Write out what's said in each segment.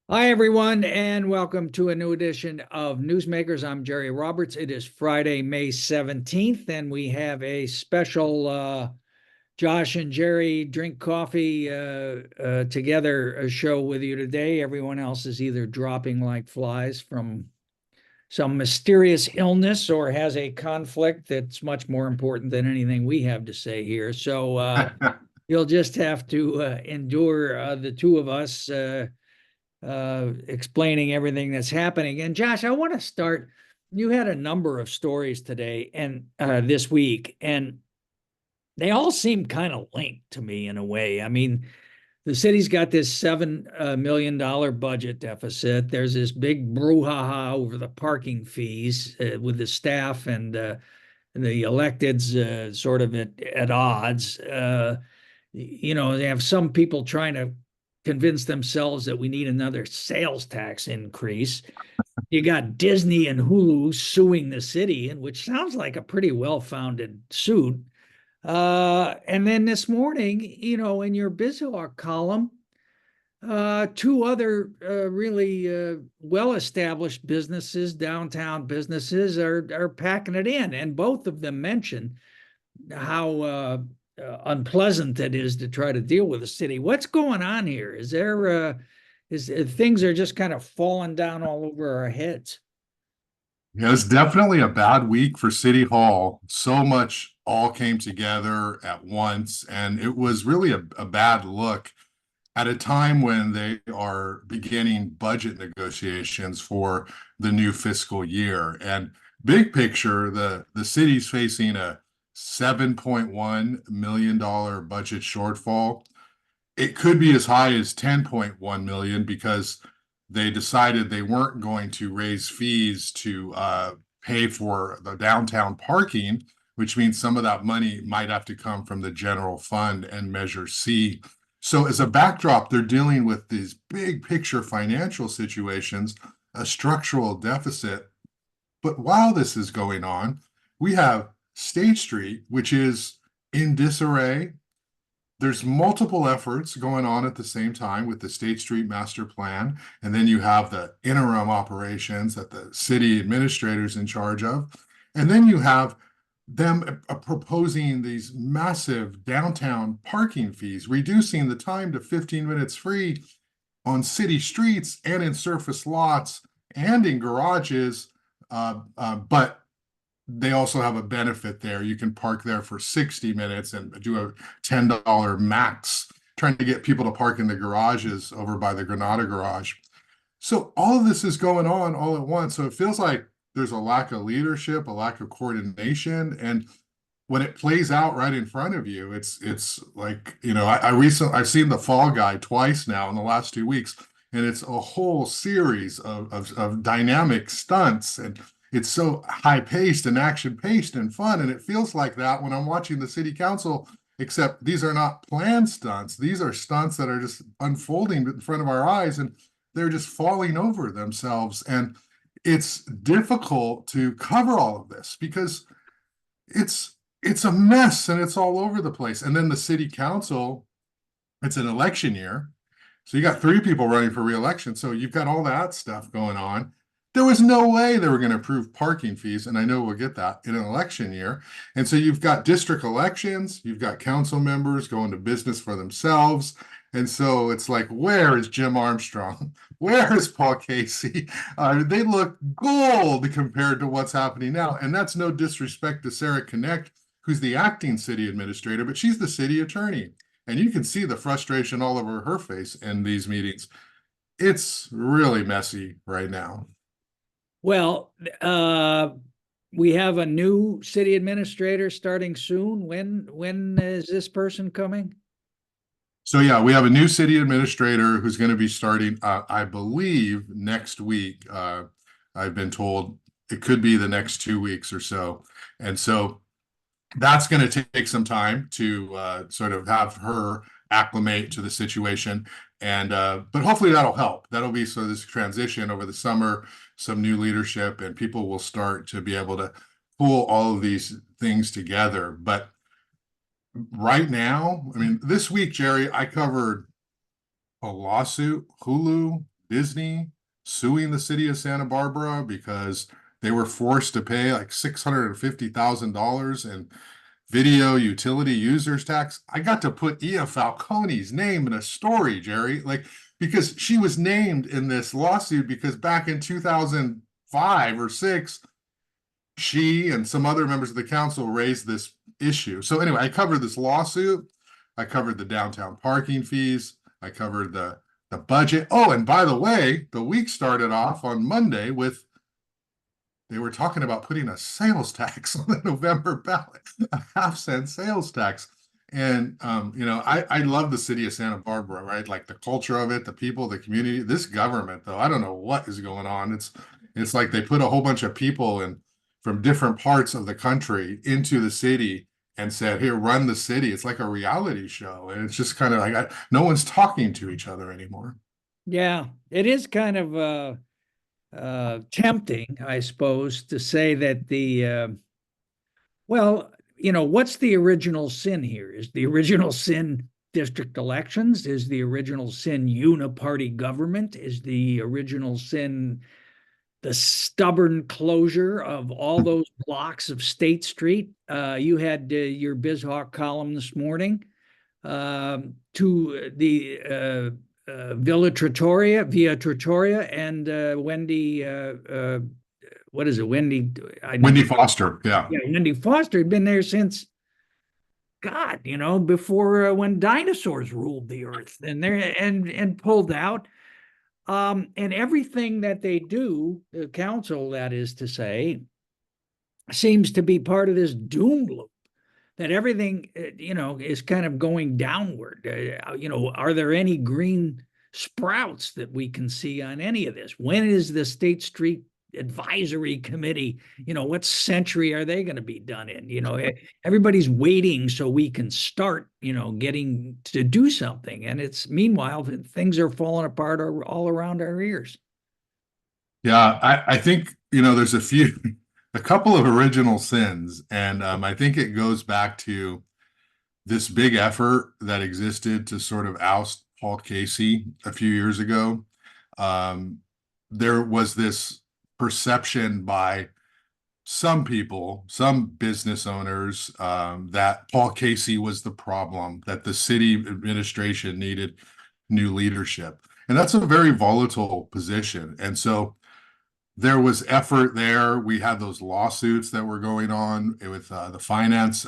Hi, everyone, and welcome to a new edition of Newsmakers. I'm Jerry Roberts. It is Friday, May 17th, and we have a special Josh and Jerry drink coffee together show with you today. Everyone else is either dropping like flies from some mysterious illness or has a conflict that's much more important than anything we have to say here. So you'll just have to endure the two of us. Explaining everything that's happening. And Josh, I want to start. You had a number of stories today and this week, and they all seem kind of linked to me in a way. I mean, the city's got this $7 million budget deficit. There's this big brouhaha over the parking fees with the staff and the electeds sort of at odds. They have some people trying to convince themselves that we need another sales tax increase. You got Disney and Hulu suing the city, and which sounds like a pretty well-founded suit. And then this morning, in your Bizhawk column, two other really well-established businesses, downtown businesses, are packing it in, and both of them mention how unpleasant it is to try to deal with the city. What's going on here? Is there is things are just kind of falling down all over our heads? Yeah, it's definitely a bad week for City Hall. So much all came together at once, and it was really a bad look at a time when they are beginning budget negotiations for the new fiscal year. And big picture, the city's facing a $7.1 million budget shortfall. It could be as high as 10.1 million because they decided they weren't going to raise fees to pay for the downtown parking, which means some of that money might have to come from the general fund and Measure C. So as a backdrop, they're dealing with these big picture financial situations, a structural deficit. But while this is going on, we have State Street, which is in disarray. There's multiple efforts going on at the same time with the State Street Master Plan, and then you have the interim operations that the city administrator's in charge of, and then you have them proposing these massive downtown parking fees, reducing the time to 15 minutes free on city streets and in surface lots and in garages. But they also have a benefit there. You can park there for 60 minutes and do a $10 max, trying to get people to park in the garages over by the Granada garage. So all of this is going on all at once. So it feels like there's a lack of leadership, a lack of coordination. And when it plays out right in front of you, it's like, I've seen The Fall Guy twice now in the last 2 weeks, and it's a whole series of dynamic stunts, and it's so high paced and action paced and fun. And it feels like that when I'm watching the city council, except these are not planned stunts. These are stunts that are just unfolding in front of our eyes, and they're just falling over themselves. And it's difficult to cover all of this because it's it's a mess and it's all over the place. And then the city council, it's an election year. So you got three people running for reelection. So you've got all that stuff going on. There was no way they were going to approve parking fees. And I know we'll get that in an election year. And so you've got district elections, you've got council members going to business for themselves. And so it's like, where is Jim Armstrong? Where is Paul Casey? They look gold compared to what's happening now. And that's no disrespect to Sarah Connect, who's the acting city administrator, but she's the city attorney. And you can see the frustration all over her face in these meetings. It's really messy right now. Well, we have a new city administrator starting soon. When is this person coming? So yeah, we have a new city administrator who's going to be starting, I believe, next week. I've been told it could be the next 2 weeks or so. And so that's going to take some time to sort of have her acclimate to the situation. And but hopefully that'll help. That'll be so this transition over the summer, some new leadership, and people will start to be able to pull all of these things together. But right now, I mean, this week, Jerry, I covered a lawsuit, Hulu, Disney suing the city of Santa Barbara because they were forced to pay like $650,000 in video utility users tax. I got to put Ia Falcone's name in a story, Jerry, like because she was named in this lawsuit because back in 2005 or 6, she and some other members of the council raised this issue. So anyway, I covered this lawsuit. I covered the downtown parking fees. I covered the budget. Oh, and by the way, the week started off on Monday with they were talking about putting a sales tax on the November ballot, a half-cent sales tax. And I love the city of Santa Barbara, right? Like the culture of it, the people, the community. This government, though, I don't know what is going on. It's like they put a whole bunch of people in from different parts of the country into the city and said, "Here, run the city." It's like a reality show, and it's just kind of like no one's talking to each other anymore. Yeah, it is kind of tempting, I suppose, to say that well, what's the original sin here? Is the original sin district elections? Is the original sin uniparty government? Is the original sin the stubborn closure of all those blocks of State Street? You had your BizHawk column this morning to the Via Trattoria, and Wendy, what is it? Wendy, Wendy Foster, yeah. yeah, Wendy Foster had been there since God, before when dinosaurs ruled the earth, and there and pulled out. And everything that they do, the council, that is to say, seems to be part of this doom loop that everything, is kind of going downward. Are there any green sprouts that we can see on any of this? When is the State Street Advisory Committee? What century are they going to be done in? Everybody's waiting so we can start, getting to do something. And it's meanwhile, things are falling apart all around our ears. Yeah, I think, there's a couple of original sins, and I think it goes back to this big effort that existed to sort of oust Paul Casey a few years ago. There was this perception by some people, some business owners, that Paul Casey was the problem, that the city administration needed new leadership. And that's a very volatile position. And so there was effort there. We had those lawsuits that were going on with the finance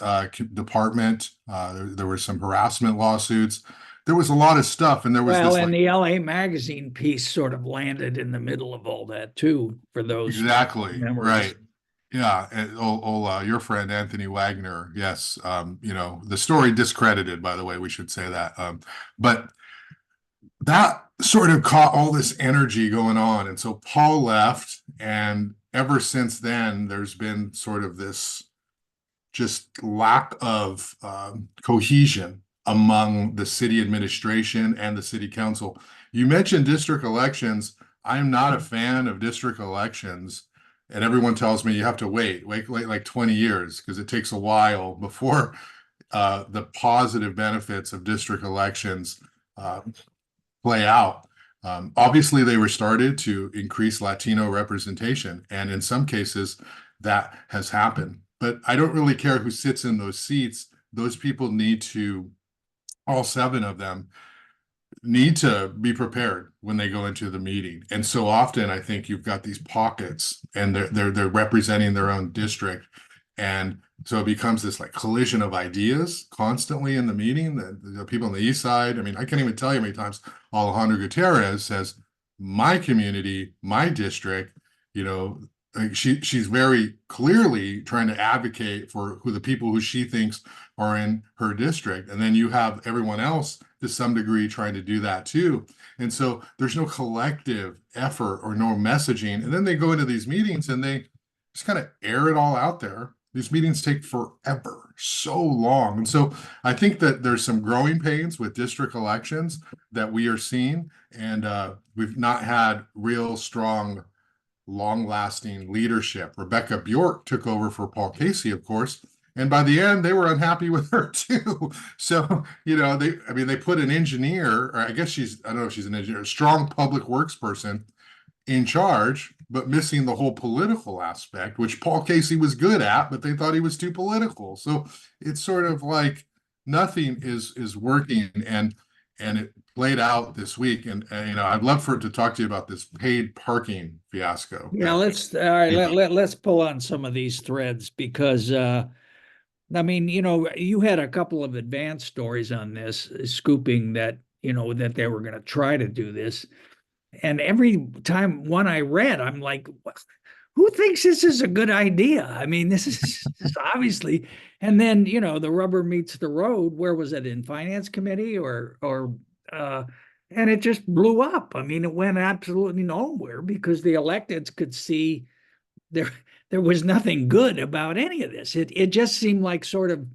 department. There were some harassment lawsuits. There was a lot of stuff, and there was and the LA Magazine piece sort of landed in the middle of all that too, for those exactly memories. Right. Yeah, and your friend Anthony Wagner. Yes, the story discredited, by the way, we should say that. But that sort of caught all this energy going on. And so Paul left, and ever since then, there's been sort of this just lack of cohesion among the city administration and the city council. You mentioned district elections. I'm not a fan of district elections. And everyone tells me you have to wait like 20 years because it takes a while before the positive benefits of district elections play out. Obviously, they were started to increase Latino representation, and in some cases, that has happened. But I don't really care who sits in those seats. Those people need to, all 7 of them, need to be prepared when they go into the meeting. And so often, I think you've got these pockets, and they're representing their own district, and so it becomes this like collision of ideas constantly in the meeting. The people on the east side, I mean, I can't even tell you how many times Alejandro Gutierrez says, my community, my district, like she's very clearly trying to advocate for who the people who she thinks are in her district. And then you have everyone else to some degree trying to do that too. And so there's no collective effort or no messaging. And then they go into these meetings and they just kind of air it all out there. These meetings take forever, so long. And so I think that there's some growing pains with district elections that we are seeing. And we've not had real strong, long-lasting leadership. Rebecca Bjork took over for Paul Casey, of course, And by the end, they were unhappy with her too. So, I mean, they put an engineer, or I guess I don't know if she's an engineer, a strong public works person in charge, but missing the whole political aspect, which Paul Casey was good at, but they thought he was too political. So it's sort of like nothing is working, and it played out this week. And I'd love for it to talk to you about this paid parking fiasco. Yeah, let's all right, let's pull on some of these threads because I mean, you had a couple of advanced stories on this, scooping that, that they were going to try to do this. And every time one I read, I'm like, who thinks this is a good idea? I mean, this is obviously, and then, the rubber meets the road. Where was it, in finance committee uh, and it just blew up. I mean, it went absolutely nowhere because the electeds could see there, there was nothing good about any of this. It just seemed like sort of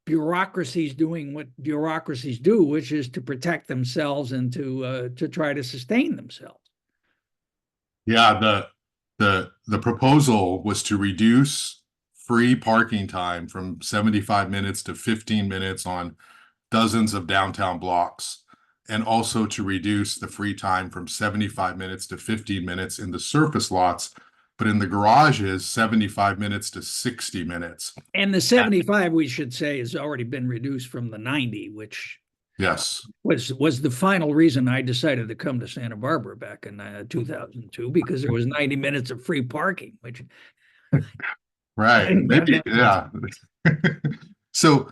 bureaucracies doing what bureaucracies do, which is to protect themselves and to try to sustain themselves. Yeah, the proposal was to reduce free parking time from 75 minutes to 15 minutes on dozens of downtown blocks, and also to reduce the free time from 75 minutes to 15 minutes in the surface lots, but in the garages, 75 minutes to 60 minutes. And the 75, we should say, has already been reduced from the 90, which Yes, was the final reason I decided to come to Santa Barbara back in 2002, because there was 90 minutes of free parking, which right. Maybe, yeah. So,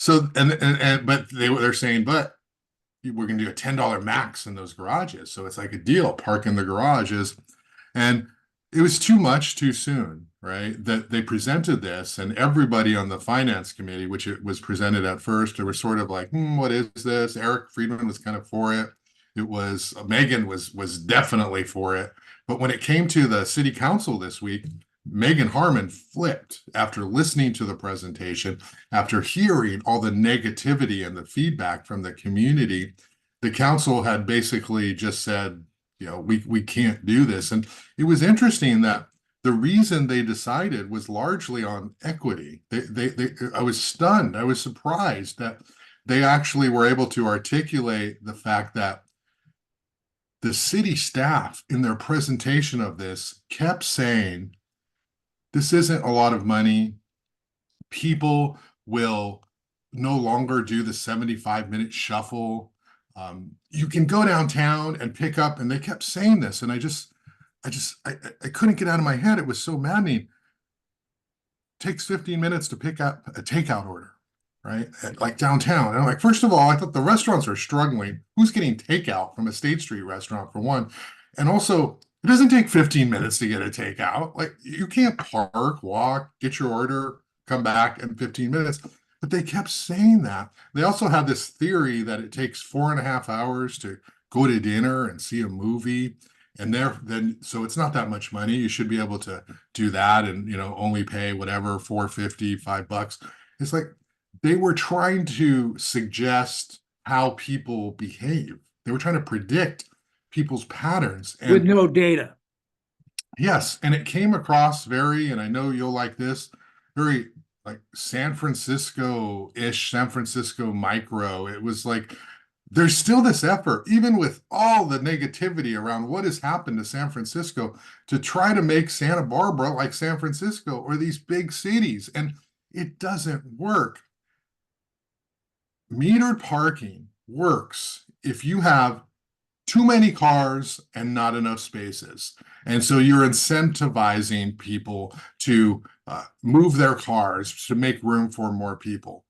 but they're saying, but we're going to do a $10 max in those garages. So it's like a deal, park in the garages. And it was too much too soon, right? That they presented this, and everybody on the finance committee, which it was presented at first, they were sort of like, what is this? Eric Friedman was kind of for it. It was Megan was definitely for it. But when it came to the city council this week, Megan Harmon flipped after listening to the presentation, after hearing all the negativity and the feedback from the community. The council had basically just said, we can't do this. And it was interesting that the reason they decided was largely on equity. I was stunned. I was surprised that they actually were able to articulate the fact that the city staff in their presentation of this kept saying, this isn't a lot of money. People will no longer do the 75-minute shuffle. You can go downtown and pick up, and they kept saying this, and I couldn't get out of my head. It was so maddening. Takes 15 minutes to pick up a takeout order, right? Like downtown. And I'm like, first of all, I thought the restaurants are struggling. Who's getting takeout from a State Street restaurant, for one? And also, it doesn't take 15 minutes to get a takeout. Like, you can't park, walk, get your order, come back in 15 minutes. But they kept saying that. They also had this theory that it takes 4.5 hours to go to dinner and see a movie. And so it's not that much money. You should be able to do that and, only pay whatever, $4.50, $5. It's like they were trying to suggest how people behave. They were trying to predict people's patterns. And with no data. yes, and it came across very, and I know you'll like this, very like San Francisco-ish, San Francisco micro. It was like there's still this effort, even with all the negativity around what has happened to San Francisco, to try to make Santa Barbara like San Francisco or these big cities, and it doesn't work. Metered parking works if you have too many cars and not enough spaces. And so you're incentivizing people to move their cars to make room for more people.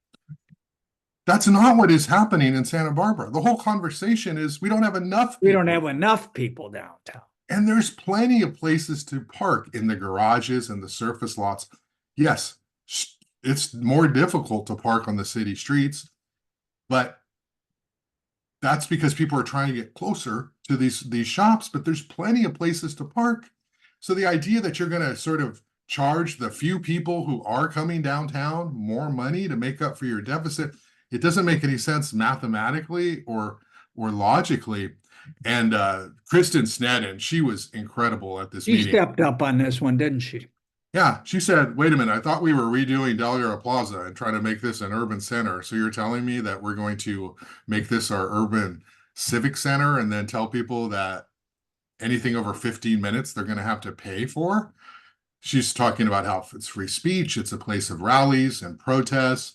That's not what is happening in Santa Barbara. The whole conversation is we don't have enough people. We don't have enough people downtown. And there's plenty of places to park in the garages and the surface lots. Yes, it's more difficult to park on the city streets, but that's because people are trying to get closer to these shops, but there's plenty of places to park. So the idea that you're going to sort of charge the few people who are coming downtown more money to make up for your deficit, it doesn't make any sense mathematically or logically. And Kristen Sneddon, she was incredible at this meeting. She stepped up on this one, didn't she? Yeah, she said, wait a minute, I thought we were redoing Delgado Plaza and trying to make this an urban center. So you're telling me that we're going to make this our urban civic center and then tell people that anything over 15 minutes they're going to have to pay for? She's talking about how it's free speech, it's a place of rallies and protests.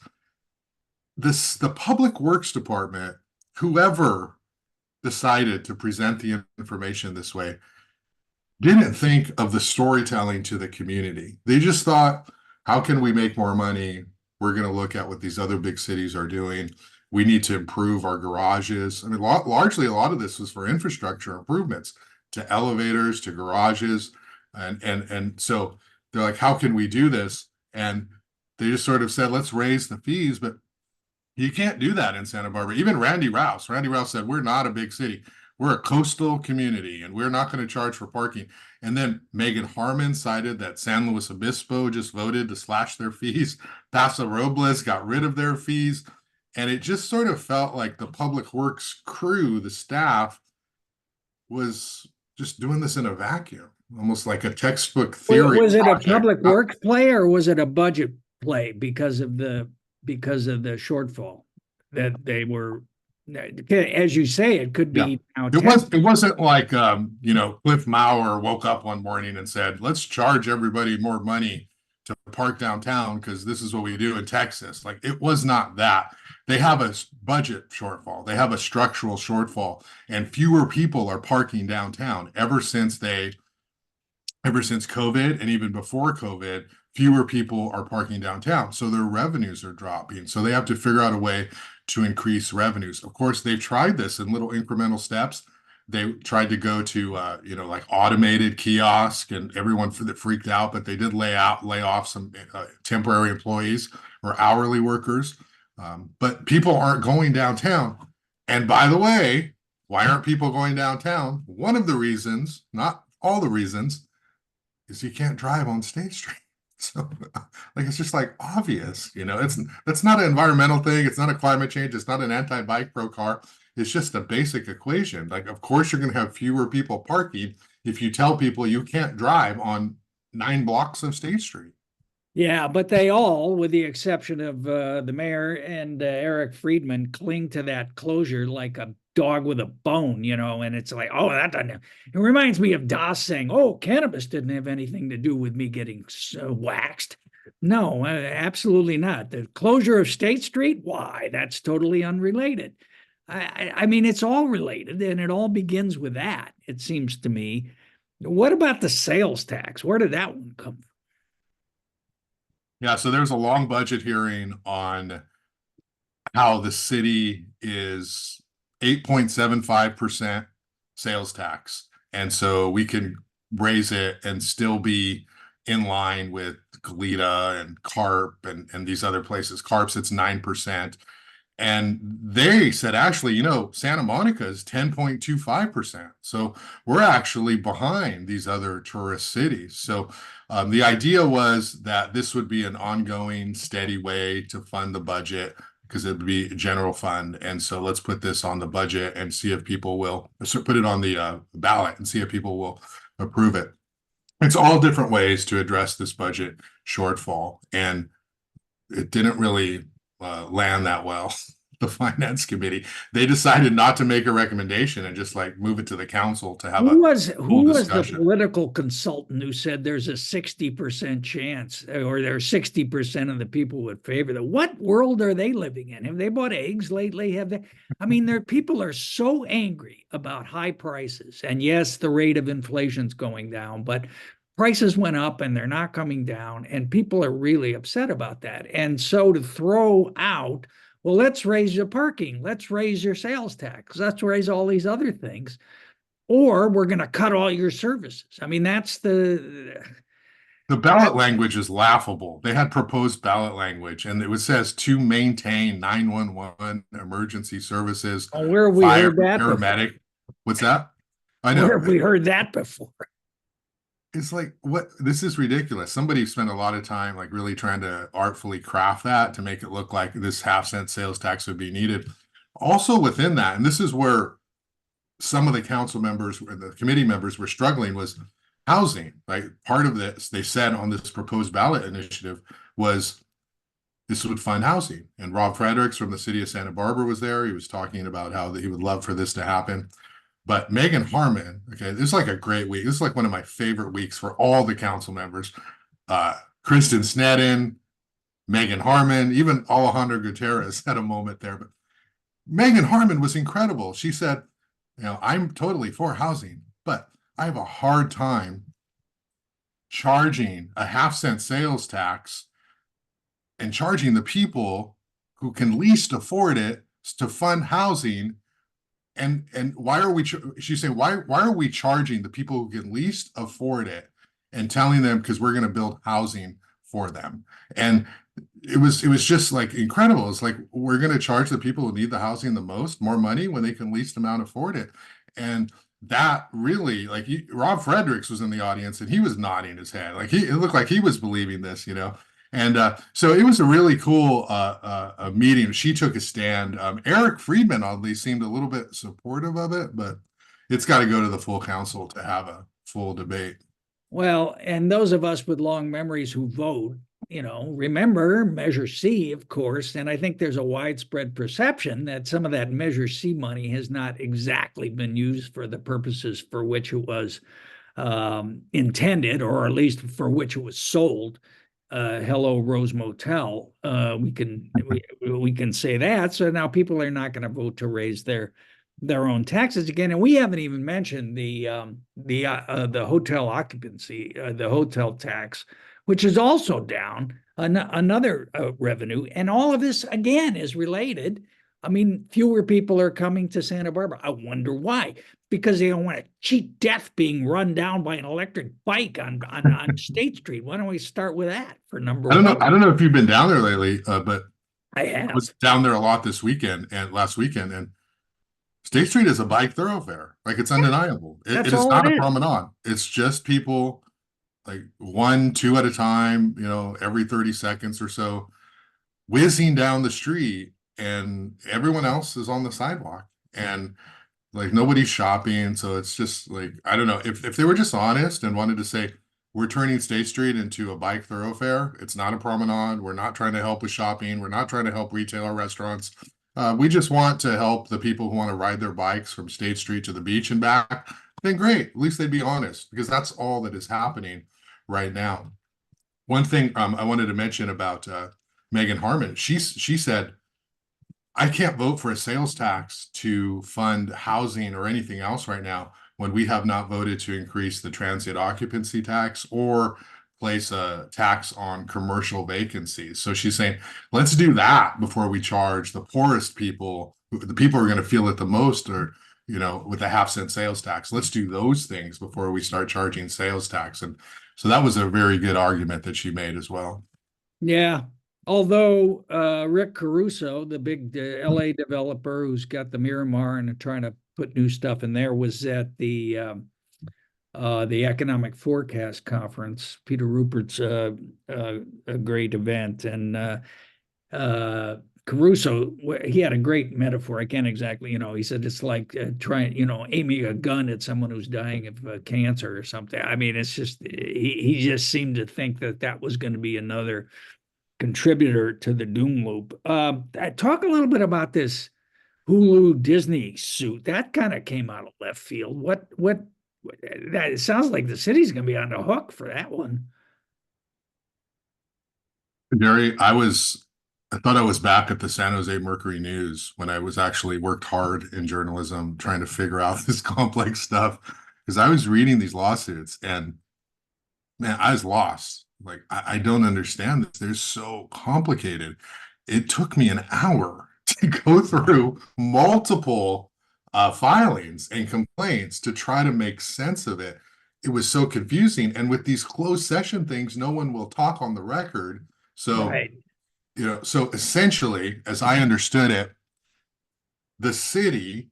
The Public Works Department, whoever decided to present the information this way, didn't think of the storytelling to the community. They just thought, how can we make more money? We're going to look at what these other big cities are doing. We need to improve our garages. I mean, largely a lot of this was for infrastructure improvements, to elevators, to garages. And so they're like, how can we do this? And they just sort of said, let's raise the fees, but you can't do that in Santa Barbara. Even Randy Rouse said, we're not a big city. We're a coastal community and we're not going to charge for parking. And then Megan Harmon cited that San Luis Obispo just voted to slash their fees. Paso Robles got rid of their fees. And it just sort of felt like the public works crew, the staff, was just doing this in a vacuum, almost like a textbook theory Was it a project. public works play or was it a budget play because of the shortfall that they were, as you say, it could Yeah. be now It wasn't like Cliff Maurer woke up one morning and said, let's charge everybody more money to park downtown because this is what we do in Texas. Like it was not that. They have a budget shortfall. They have a structural shortfall, and fewer people are parking downtown ever since COVID and even before COVID, fewer people are parking downtown. So their revenues are dropping. So they have to figure out a way to increase revenues. Of course, they've tried this in little incremental steps. They tried to go to, like automated kiosk, and everyone that freaked out, but they did lay off some temporary employees or hourly workers. But people aren't going downtown. And by the way, why aren't people going downtown? One of the reasons, not all the reasons, is you can't drive on State Street. So like it's just like obvious, that's not an environmental thing, it's not a climate change, it's not an anti-bike pro car. It's just a basic equation. Like, of course, you're going to have fewer people parking if you tell people you can't drive on 9 blocks of State Street. Yeah, but they all, with the exception of the mayor and Eric Friedman, cling to that closure like a dog with a bone, and it's like, oh, that doesn't. It reminds me of Das saying, oh, cannabis didn't have anything to do with me getting waxed. No, absolutely not. The closure of State Street, why? That's totally unrelated. I mean, it's all related, and it all begins with that, it seems to me. What about the sales tax? Where did that one come from? Yeah, so there's a long budget hearing on how the city is 8.75% sales tax. And so we can raise it and still be in line with Goleta and Carp and these other places. Carp's it's 9%. And they said, actually, Santa Monica is 10.25%. So we're actually behind these other tourist cities. So the idea was that this would be an ongoing, steady way to fund the budget because it would be a general fund. And so let's put this on the budget and see if people will put it on the ballot and see if people will approve it. It's all different ways to address this budget shortfall. And it didn't really land that well. The finance committee, they decided not to make a recommendation and just like move it to the council to have Who a was full the discussion. political consultant who said there's a 60% chance, or there's 60% of the people would favor that? What world are they living in? Have they bought eggs lately? Have they? I mean, people are so angry about high prices, and yes, the rate of inflation's going down, but prices went up and they're not coming down, and people are really upset about that. And so to throw out, well, let's raise your parking, let's raise your sales tax, let's raise all these other things, or we're going to cut all your services. I mean, that's The ballot language is laughable. They had proposed ballot language, and it says to maintain 911 emergency services, where have we fire, heard that paramedic. before? What's that? I Where know. have we heard that before? It's like, what? This is ridiculous. Somebody spent a lot of time like really trying to artfully craft that to make it look like this half-cent sales tax would be needed. Also within that, and this is where some of the council members or the committee members were struggling, was housing. Like part of this, they said on this proposed ballot initiative was this would fund housing. And Rob Fredericks from the city of Santa Barbara was there. He was talking about how he would love for this to happen. But Megan Harmon, okay, this is like a great week. This is like one of my favorite weeks for all the council members. Kristen Sneddon, Megan Harmon, even Alejandro Gutierrez had a moment there. But Megan Harmon was incredible. She said, I'm totally for housing, but I have a hard time charging a half-cent sales tax and charging the people who can least afford it to fund housing. And why are we, she's saying, why are we charging the people who can least afford it and telling them because we're going to build housing for them? And it was just like incredible. It's like we're going to charge the people who need the housing the most more money when they can least amount afford it. And that really, like, Rob Fredericks was in the audience and he was nodding his head. Like it looked like he was believing this, And so it was a really cool meeting. She took a stand. Eric Friedman oddly seemed a little bit supportive of it, but it's got to go to the full council to have a full debate. Well, and those of us with long memories who vote, remember Measure C, of course. And I think there's a widespread perception that some of that Measure C money has not exactly been used for the purposes for which it was intended, or at least for which it was sold. Hello Rose Motel. We can say that. So now people are not going to vote to raise their own taxes again. And we haven't even mentioned the hotel occupancy, the hotel tax, which is also down, another revenue. And all of this again is related. I mean, fewer people are coming to Santa Barbara. I wonder why. Because they don't want to cheat death being run down by an electric bike on State Street. Why don't we start with that for number I don't know. one? I don't know if you've been down there lately, but I I have. was down there a lot this weekend and last weekend, and State Street is a bike thoroughfare. Like it's undeniable. It That's is all it not a is. promenade. It's just people like one, two at a time, every 30 seconds or so, whizzing down the street, and everyone else is on the sidewalk. And like nobody's shopping. So it's just like, I don't know. If they were just honest and wanted to say, we're turning State Street into a bike thoroughfare, it's not a promenade. We're not trying to help with shopping. We're not trying to help retail or restaurants. We just want to help the people who want to ride their bikes from State Street to the beach and back. Then great. At least they'd be honest, because that's all that is happening right now. One thing I wanted to mention about Megan Harmon, she said, I can't vote for a sales tax to fund housing or anything else right now when we have not voted to increase the transient occupancy tax or place a tax on commercial vacancies. So she's saying, let's do that before we charge the poorest people, the people who are going to feel it the most, or with a half-cent sales tax. Let's do those things before we start charging sales tax. And so that was a very good argument that she made as well. Yeah. Although Rick Caruso, the big LA developer who's got the Miramar and trying to put new stuff in there, was at the Economic Forecast Conference. Peter Rupert's a great event, and Caruso, he had a great metaphor. I can't exactly, he said it's like trying, aiming a gun at someone who's dying of cancer or something. I mean, it's just he just seemed to think that that was going to be another contributor to the doom loop. Talk a little bit about this Hulu Disney suit. That kind of came out of left field. What that it sounds like the city's going to be on the hook for that one. Jerry, I thought I was back at the San Jose Mercury News when I was actually worked hard in journalism trying to figure out this complex stuff because I was reading these lawsuits and man, I was lost. Like, I don't understand this. They're so complicated. It took me an hour to go through multiple filings and complaints to try to make sense of it. It was so confusing. And with these closed session things, no one will talk on the record. So, Right. so essentially, as I understood it, the city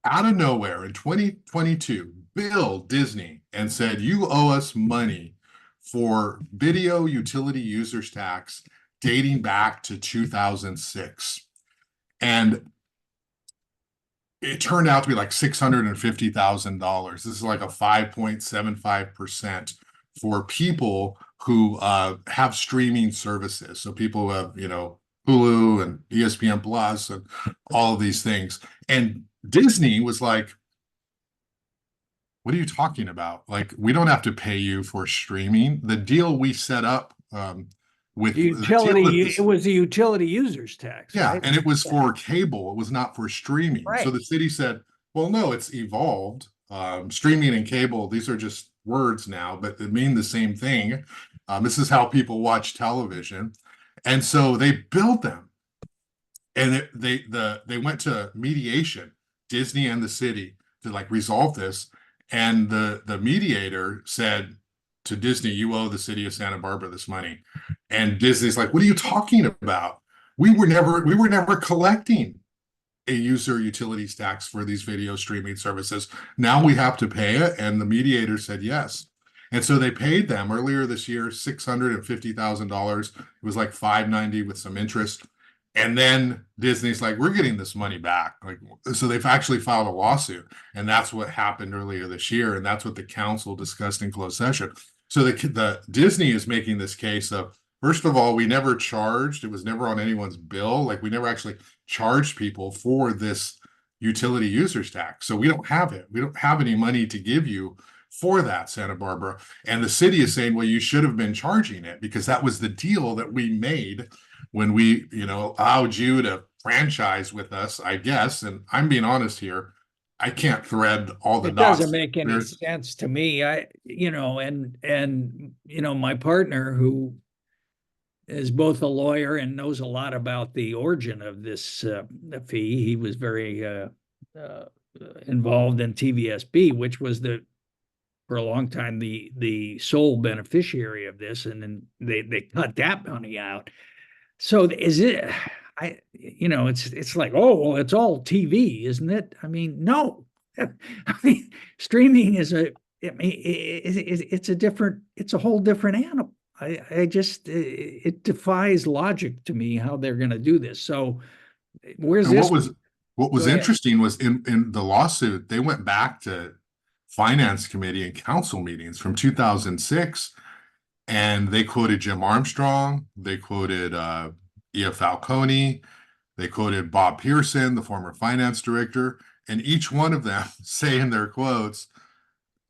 out of nowhere in 2022 billed Disney and said, you owe us money for video utility users tax dating back to 2006. And it turned out to be like $650,000. This is like a 5.75% for people who have streaming services. So people who have, Hulu and ESPN Plus and all of these things. And Disney was like, what are you talking about? Like, we don't have to pay you for streaming. The deal we set up with The the deal that utility, it this, was a utility users tax, yeah, right? and it was Yeah. for cable. It was not for streaming. So Right. the city said, well, no, it's evolved. Streaming and cable, these are just words now, but they mean the same thing. This is how people watch television. And so they built them. And they went to mediation, Disney and the city, to like resolve this. And the mediator said to Disney, you owe the city of Santa Barbara this money. And Disney's like, what are you talking about? We were never collecting a user utilities tax for these video streaming services. Now we have to pay it. And the mediator said yes. And so they paid them earlier this year, $650,000. It was like 590 with some interest. And then Disney's like, we're getting this money back. Like, so they've actually filed a lawsuit. And that's what happened earlier this year. And that's what the council discussed in closed session. So the Disney is making this case of, first of all, we never charged, it was never on anyone's bill. Like, we never actually charged people for this utility users tax. So we don't have it. We don't have any money to give you for that, Santa Barbara. And the city is saying, well, you should have been charging it because that was the deal that we made when we, allowed you to franchise with us, I guess. And I'm being honest here. I can't thread all the It doesn't dots. make any sense to me. My partner, who is both a lawyer and knows a lot about the origin of this fee. He was very uh, involved in TVSB, which was for a long time the sole beneficiary of this, and then they cut that money out. So is it? It's like, oh well, it's all TV, isn't it? I mean, no. I mean, streaming is it's a whole different animal. I just it defies logic to me how they're going to do this. So where's And this? what was Go ahead. interesting was in the lawsuit, they went back to finance committee and council meetings from 2006, and they quoted Jim Armstrong, they quoted E.F. Falcone, they quoted Bob Pearson, the former finance director, and each one of them say in their quotes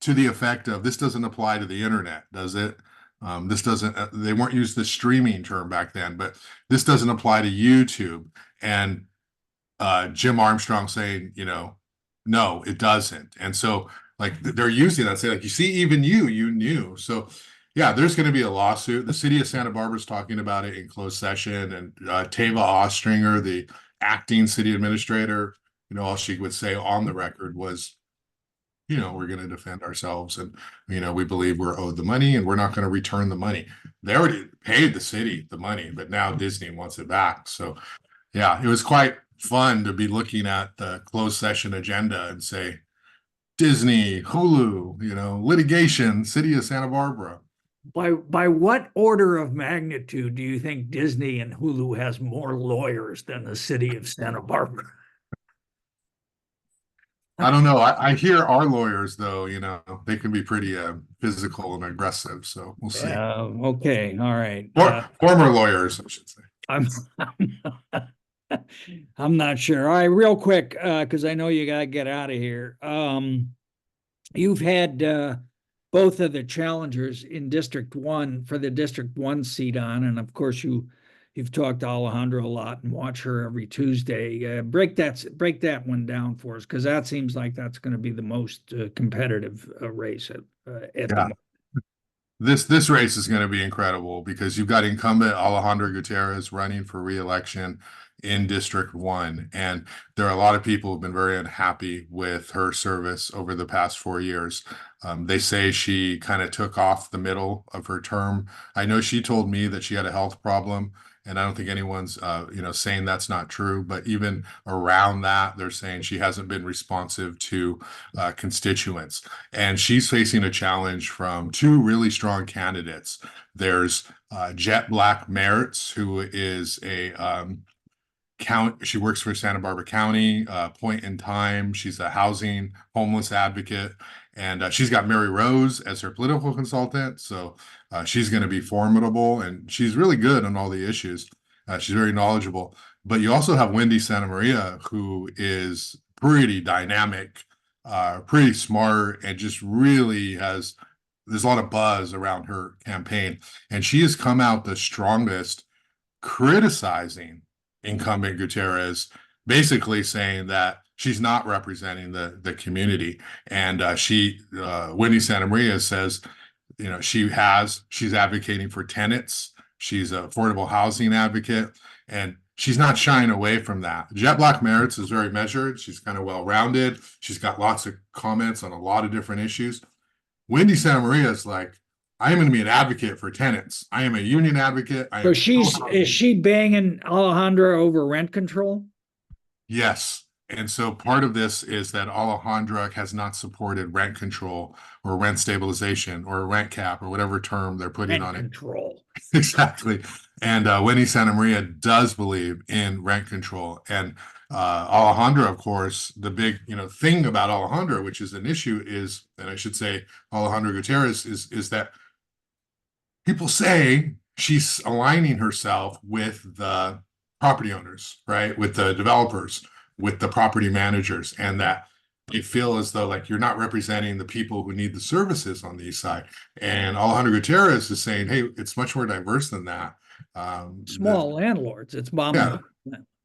to the effect of, this doesn't apply to the internet, does it? This doesn't, they weren't used the streaming term back then, but this doesn't apply to YouTube. And Jim Armstrong saying, no, it doesn't. And so like they're using that, say like, you see, even you knew. So yeah, there's going to be a lawsuit. The city of Santa Barbara is talking about it in closed session, and Tava Ostringer, the acting city administrator, all she would say on the record was, we're going to defend ourselves, and we believe we're owed the money, and we're not going to return the money. They already paid the city the money, but now Disney wants it back. So yeah, it was quite fun to be looking at the closed session agenda and say, Disney, Hulu, litigation, city of Santa Barbara. By what order of magnitude do you think Disney and Hulu has more lawyers than the city of Santa Barbara? I don't know. I hear our lawyers, though, they can be pretty physical and aggressive. So we'll see. Okay. All right. Former lawyers, I should say. I'm I'm not sure. All right, real quick, because I know you gotta get out of here. You've had both of the challengers in District 1 for the District 1 seat on, and of course you've talked to Alejandra a lot and watch her every Tuesday. Break that one down for us, because that seems like that's going to be the most competitive race at the moment. This race is going to be incredible because you've got incumbent Alejandra Gutierrez running for re-election in District 1. And there are a lot of people who've been very unhappy with her service over the past 4 years. They say she kind of took off the middle of her term. I know she told me that she had a health problem, and I don't think anyone's saying that's not true. But even around that, they're saying she hasn't been responsive to constituents. And she's facing a challenge from two really strong candidates. There's Jet Black Merritt's, who is a She works for Santa Barbara County, point in time. She's a housing homeless advocate, and she's got Mary Rose as her political consultant. So she's going to be formidable, and she's really good on all the issues. She's very knowledgeable. But you also have Wendy Santa Maria, who is pretty dynamic, pretty smart, and just really there's a lot of buzz around her campaign. And she has come out the strongest criticizing incumbent Gutierrez, basically saying that she's not representing the community. And Wendy Santa Maria says, she's advocating for tenants. She's an affordable housing advocate, and she's not shying away from that. Jet Black Merits is very measured. She's kind of well-rounded. She's got lots of comments on a lot of different issues. Wendy Santa Maria is like, I am going to be an advocate for tenants. I am a union advocate. So is she banging Alejandra over rent control? Yes. And so part of this is that Alejandra has not supported rent control or rent stabilization or rent cap or whatever term they're putting on it. Rent control. Exactly. And Wendy Santa Maria does believe in rent control. And Alejandra, of course, the big thing about Alejandra, which is an issue, is, and I should say Alejandra Gutierrez, is that people say she's aligning herself with the property owners, right? With the developers, with the property managers, and that they feel as though like you're not representing the people who need the services on the east side. And Alejandro Gutierrez is saying, hey, it's much more diverse than that. Small landlords, it's mom. Yeah.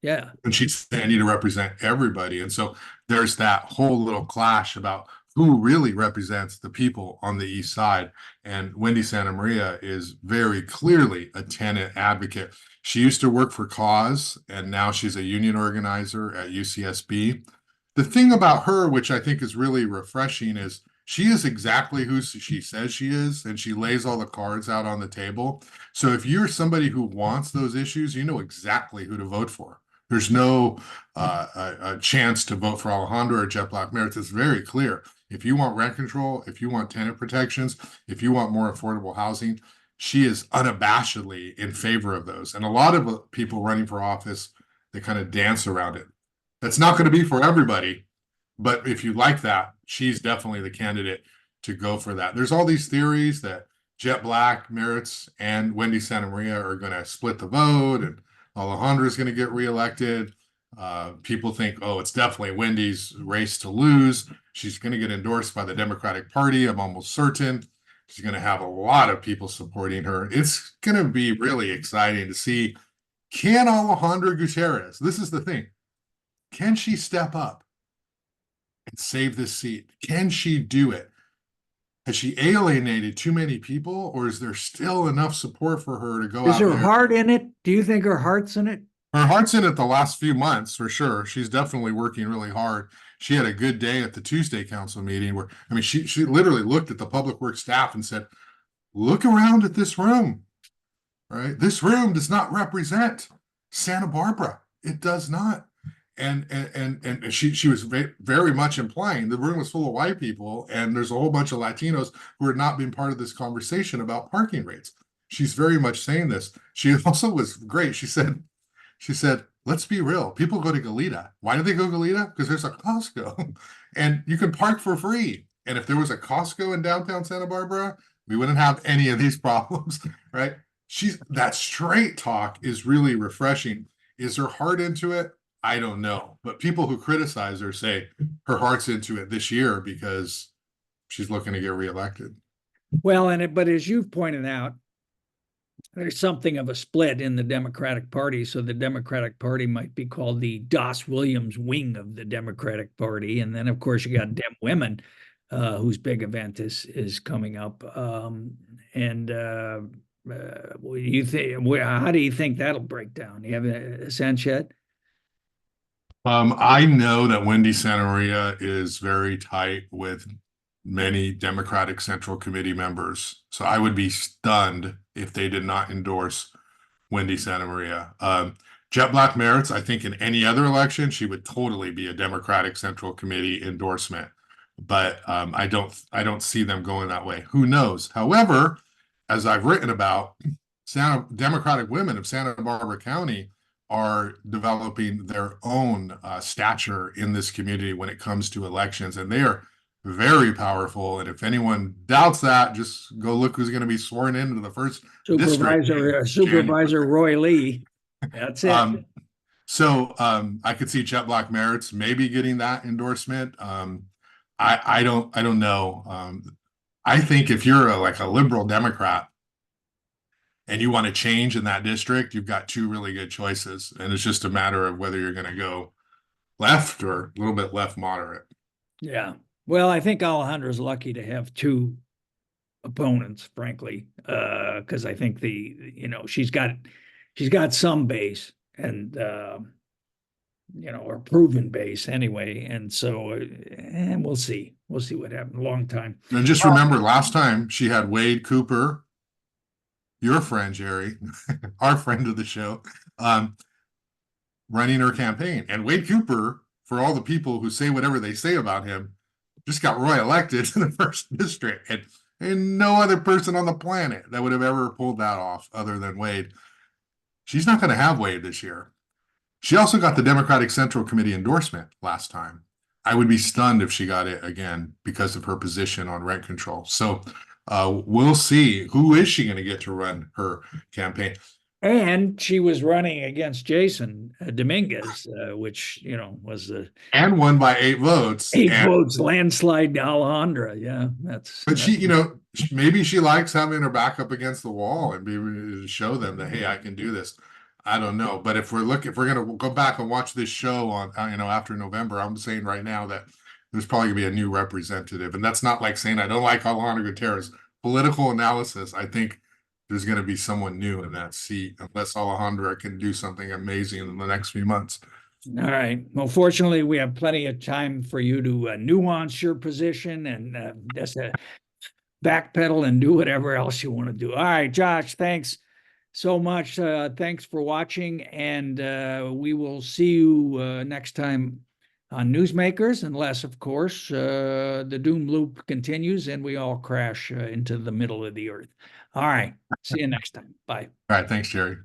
Yeah. And she's saying I need to represent everybody. And so there's that whole little clash about who really represents the people on the east side. And Wendy Santa Maria is very clearly a tenant advocate. She used to work for Cause, and now she's a union organizer at UCSB. The thing about her, which I think is really refreshing, is she is exactly who she says she is, and she lays all the cards out on the table. So if you're somebody who wants those issues, you know exactly who to vote for. There's no a chance to vote for Alejandro or Jet Black Merits. It's very clear. If you want rent control, if you want tenant protections, if you want more affordable housing, she is unabashedly in favor of those. And a lot of people running for office, they kind of dance around it. That's not going to be for everybody, but if you like that, she's definitely the candidate to go for that. There's all these theories that Jet Black, Merits, and Wendy Santa Maria are going to split the vote, and Alejandra is going to get reelected. People think, oh, it's definitely Wendy's race to lose. She's going to get endorsed by the Democratic Party. I'm almost certain. She's going to have a lot of people supporting her. It's going to be really exciting to see, can Alejandra Gutierrez, this is the thing, can she step up and save this seat? Can she do it? Has she alienated too many people, or is there still enough support for her to go out? Is her heart in it? Do you think her heart's in it? Her heart's in it the last few months, for sure. She's definitely working really hard. She had a good day at the Tuesday council meeting where, I mean, she literally looked at the public works staff and said, look around at this room, right? This room does not represent Santa Barbara. It does not. And she was very much implying the room was full of white people, and there's a whole bunch of Latinos who are not being part of this conversation about parking rates. She's very much saying this. She also was great. She said, let's be real. People go to Goleta. Why do they go to Goleta? Because there's a Costco and you can park for free. And if there was a Costco in downtown Santa Barbara, we wouldn't have any of these problems, right? That straight talk is really refreshing. Is her heart into it? I don't know. But people who criticize her say her heart's into it this year because she's looking to get reelected. Well, but as you've pointed out, there's something of a split in the Democratic Party. So the Democratic Party might be called the Doss Williams wing of the Democratic Party. And then, of course, you got Dem Women, whose big event is coming up. What do you think? How do you think that'll break down? You have a sense yet? I know that Wendy Santa Maria is very tight with many Democratic Central Committee members. So I would be stunned if they did not endorse Wendy Santa Maria. Jet Black Merits, I think in any other election, she would totally be a Democratic Central Committee endorsement. But I don't see them going that way. Who knows? However, as I've written about, Democratic women of Santa Barbara County are developing their own stature in this community when it comes to elections, and they are very powerful. And if anyone doubts that, just go look who's going to be sworn into the first district in January. Supervisor Roy Lee. That's it. I could see Chet Black Merritt's maybe getting that endorsement. I don't know. I think if you're like a liberal Democrat and you want to change in that district, you've got two really good choices, and it's just a matter of whether you're going to go left or a little bit left moderate. Yeah. Well, I think Alejandra's lucky to have two opponents, frankly, because I think she's got some base and or proven base anyway, and so and we'll see what happens. Long time. And just remember, last time she had Wade Cooper, your friend Jerry, our friend of the show, running her campaign, and Wade Cooper, for all the people who say whatever they say about him, just got Roy elected to the first district, and no other person on the planet that would have ever pulled that off other than Wade. She's not going to have Wade this year. She also got the Democratic Central Committee endorsement last time. I would be stunned if she got it again because of her position on rent control. So we'll see. Who is she going to get to run her campaign? And she was running against Jason Dominguez, which was and won by 8 votes. 8 votes, landslide to Alejandra. Yeah, But she, maybe she likes having her back up against the wall and be able to show them that, hey, I can do this. I don't know, but if we're going to go back and watch this show on, after November, I'm saying right now that there's probably going to be a new representative, and that's not like saying I don't like Alejandra Gutierrez. Political analysis, I think there's going to be someone new in that seat, unless Alejandra can do something amazing in the next few months. All right. Well, fortunately, we have plenty of time for you to nuance your position and just backpedal and do whatever else you want to do. All right, Josh, thanks so much. Thanks for watching, and we will see you next time on Newsmakers, unless, of course, the doom loop continues and we all crash into the middle of the earth. All right. See you next time. Bye. All right. Thanks, Jerry.